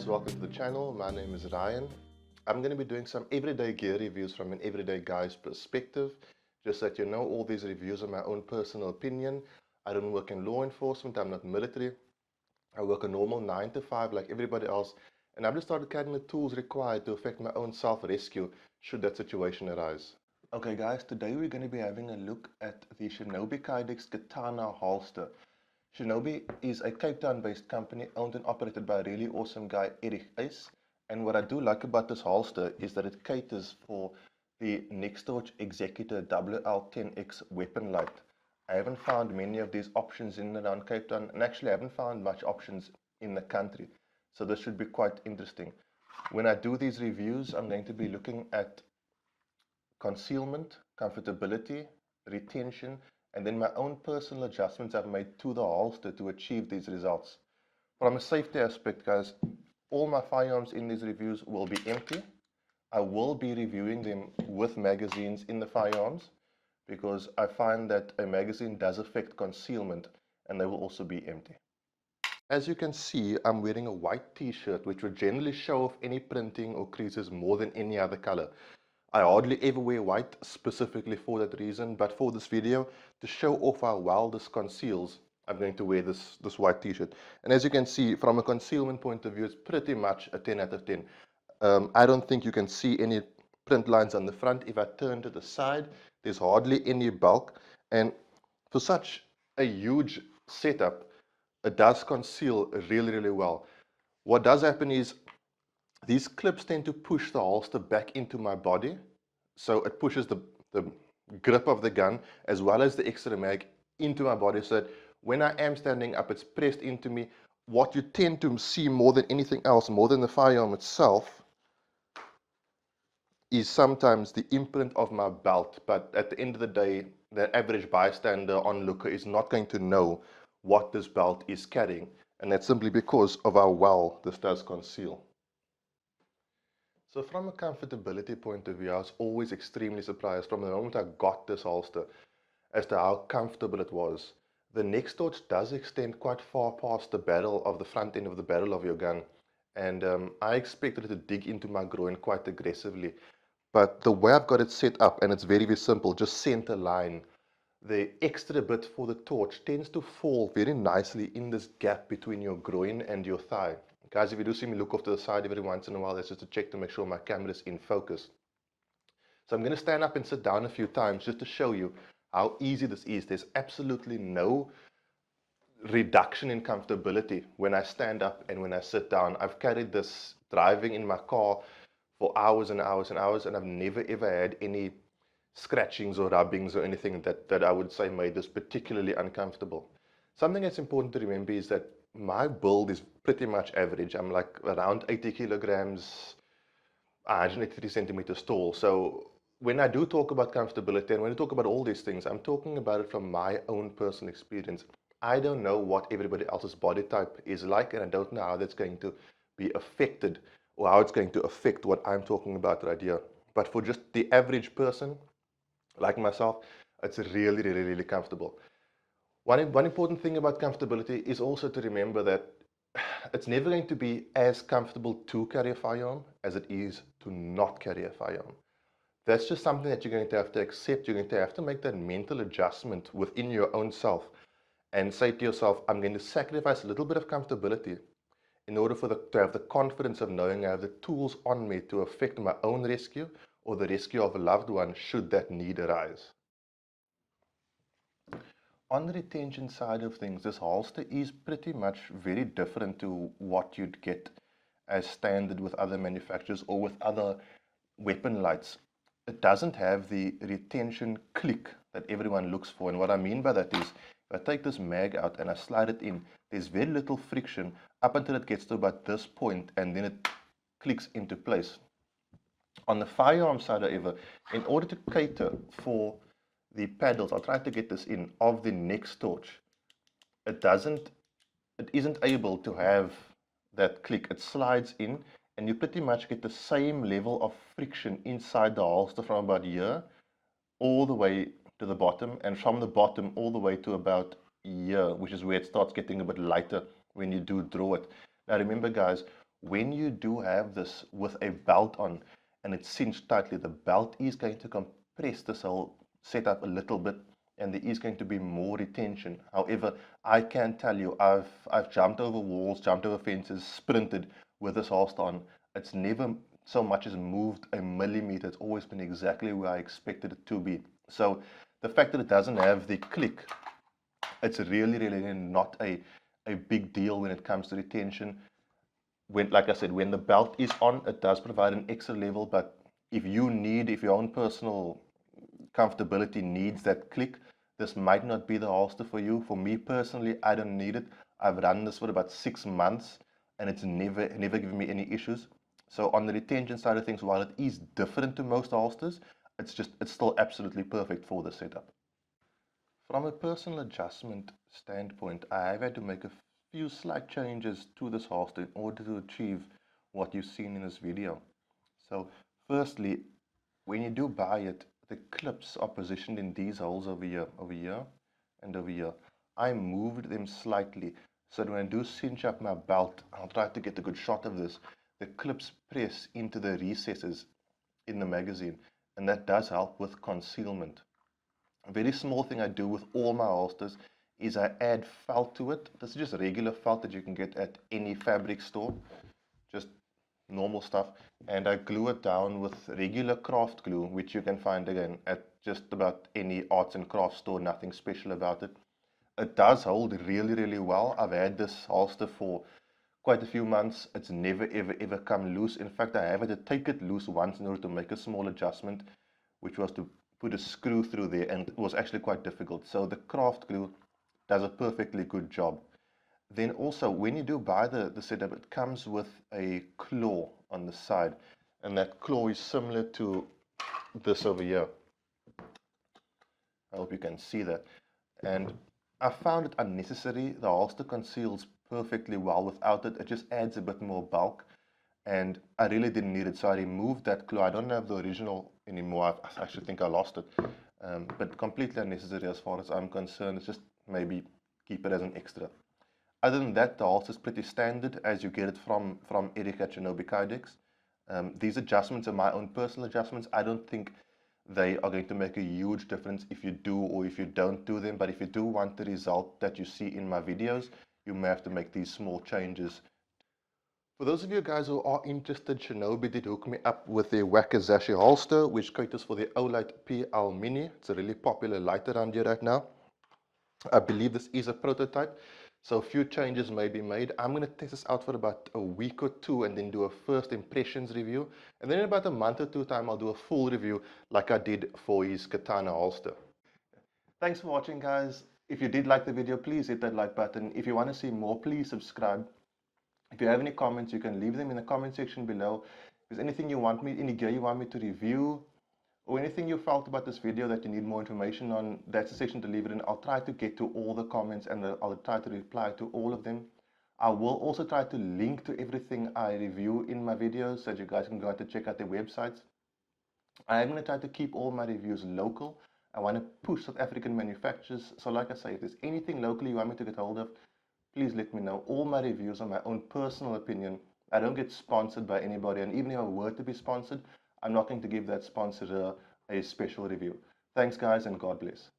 guys, welcome to the channel. My name is Ryan. I'm going to be doing some everyday gear reviews from an everyday guy's perspective. Just so that you know, all these reviews are my own personal opinion. I don't work in law enforcement, I'm not military. I work a normal 9 to 5 like everybody else, and I've just started carrying the tools required to effect my own self-rescue should that situation arise. Okay guys, today we're going to be having a look at the Shinobi Kydex Katana holster. Shinobi is a Cape Town based company owned and operated by a really awesome guy, Eric Ace. And what I do like about this holster is that it caters for the Nextorch Executor WL10X weapon light. I haven't found many of these options in and around Cape Town, and actually I haven't found much options in the country. So this should be quite interesting. When I do these reviews, I'm going to be looking at concealment, comfortability, retention, and then my own personal adjustments I've made to the holster to achieve these results. From a safety aspect, guys, all my firearms in these reviews will be empty. I will be reviewing them with magazines in the firearms because I find that a magazine does affect concealment, and they will also be empty. As you can see, I'm wearing a white t-shirt which would generally show off any printing or creases more than any other color. I hardly ever wear white specifically for that reason, but for this video, to show off how well this conceals, I'm going to wear this white t-shirt. And as you can see, from a concealment point of view, it's pretty much a 10 out of 10. I don't think you can see any print lines on the front. If I turn to the side, there's hardly any bulk. And for such a huge setup, it does conceal really, really well. What does happen is these clips tend to push the holster back into my body, so it pushes the grip of the gun as well as the extra mag into my body, so that when I am standing up, it's pressed into me. What you tend to see more than anything else, more than the firearm itself, is sometimes the imprint of my belt. But at the end of the day, the average bystander, onlooker, is not going to know what this belt is carrying, and that's simply because of how well this does conceal. So from a comfortability point of view, I was always extremely surprised from the moment I got this holster as to how comfortable it was. The Nextorch does extend quite far past the barrel of the front end of the barrel of your gun, and I expected it to dig into my groin quite aggressively. But the way I've got it set up, and it's very, very simple, just center line, the extra bit for the torch tends to fall very nicely in this gap between your groin and your thigh. Guys, if you do see me look off to the side every once in a while, that's just to check to make sure my camera is in focus. So I'm going to stand up and sit down a few times just to show you how easy this is. There's absolutely no reduction in comfortability when I stand up and when I sit down. I've carried this driving in my car for hours and hours and hours, and I've never ever had any scratchings or rubbings or anything that I would say made this particularly uncomfortable. Something that's important to remember is that my build is pretty much average. I'm like around 80 kilograms, 183 centimeters tall. So when I do talk about comfortability and when I talk about all these things, I'm talking about it from my own personal experience. I don't know what everybody else's body type is like, and I don't know how that's going to be affected or how it's going to affect what I'm talking about right here. But for just the average person like myself, it's really, really, really comfortable. One important thing about comfortability is also to remember that it's never going to be as comfortable to carry a firearm as it is to not carry a firearm. That's just something that you're going to have to accept. You're going to have to make that mental adjustment within your own self and say to yourself, I'm going to sacrifice a little bit of comfortability in order to have the confidence of knowing I have the tools on me to effect my own rescue or the rescue of a loved one should that need arise. On the retention side of things, this holster is pretty much very different to what you'd get as standard with other manufacturers or with other weapon lights. It doesn't have the retention click that everyone looks for, and what I mean by that is if I take this mag out and I slide it in, there's very little friction up until it gets to about this point, and then it clicks into place. On the firearm side, however, in order to cater for the paddles, I'll try to get this in, of the Nextorch, it isn't able to have that click. It slides in and you pretty much get the same level of friction inside the holster from about here all the way to the bottom, and from the bottom all the way to about here, which is where it starts getting a bit lighter when you do draw it. Now remember guys, when you do have this with a belt on and it's cinched tightly, the belt is going to compress this whole setup a little bit, and there is going to be more retention. However, I can tell you, I've jumped over walls, jumped over fences, sprinted with this holster on. It's never so much as moved a millimeter. It's always been exactly where I expected it to be. So the fact that it doesn't have the click, it's really not a big deal when it comes to retention. When, like I said, when the belt is on, it does provide an extra level, but if your own personal comfortability needs that click, this might not be the holster for you. For me personally, I don't need it. I've run this for about 6 months and it's never given me any issues. So on the retention side of things, while it is different to most holsters, it's still absolutely perfect for the setup. From a personal adjustment standpoint, I have had to make a few slight changes to this holster in order to achieve what you've seen in this video. So firstly, when you do buy it, the clips are positioned in these holes over here, and over here. I moved them slightly so that when I do cinch up my belt, I'll try to get a good shot of this, the clips press into the recesses in the magazine, and that does help with concealment. A very small thing I do with all my holsters is I add felt to it. This is just regular felt that you can get at any fabric store, just normal stuff, and I glue it down with regular craft glue, which you can find again at just about any arts and crafts store. Nothing special about it. It does hold really well. I've had this holster for quite a few months. It's never ever come loose. In fact, I have had to take it loose once in order to make a small adjustment, which was to put a screw through there, and it was actually quite difficult. So the craft glue does a perfectly good job. Then also, when you do buy the setup, it comes with a claw on the side, and that claw is similar to this over here. I hope you can see that. And I found it unnecessary. The holster conceals perfectly well without it. It just adds a bit more bulk, and I really didn't need it, so I removed that claw. I don't have the original anymore. I actually think I lost it, but completely unnecessary as far as I'm concerned. It's just maybe keep it as an extra. Other than that, the holster is pretty standard as you get it from Eric at Shinobi Kydex. These adjustments are my own personal adjustments. I don't think they are going to make a huge difference if you do or if you don't do them, but if you do want the result that you see in my videos, you may have to make these small changes. For those of you guys who are interested, Shinobi did hook me up with their Wakazashi holster, which caters for the Olight PL Mini. It's a really popular light around here right now. I believe this is a prototype, so a few changes may be made. I'm going to test this out for about a week or two and then do a first impressions review. And then in about a month or two time, I'll do a full review like I did for his Katana holster. Thanks for watching, guys. If you did like the video, please hit that like button. If you want to see more, please subscribe. If you have any comments, you can leave them in the comment section below. If there's anything you want me, any gear you want me to review, or anything you felt about this video that you need more information on, that's the section to leave it in. I'll try to get to all the comments and I'll try to reply to all of them. I will also try to link to everything I review in my videos so that you guys can go out to check out their websites. I am going to try to keep all my reviews local. I want to push South African manufacturers. So like I say, if there's anything locally you want me to get hold of, please let me know. All my reviews are my own personal opinion. I don't get sponsored by anybody, and even if I were to be sponsored, I'm not going to give that sponsor a special review. Thanks, guys, and God bless.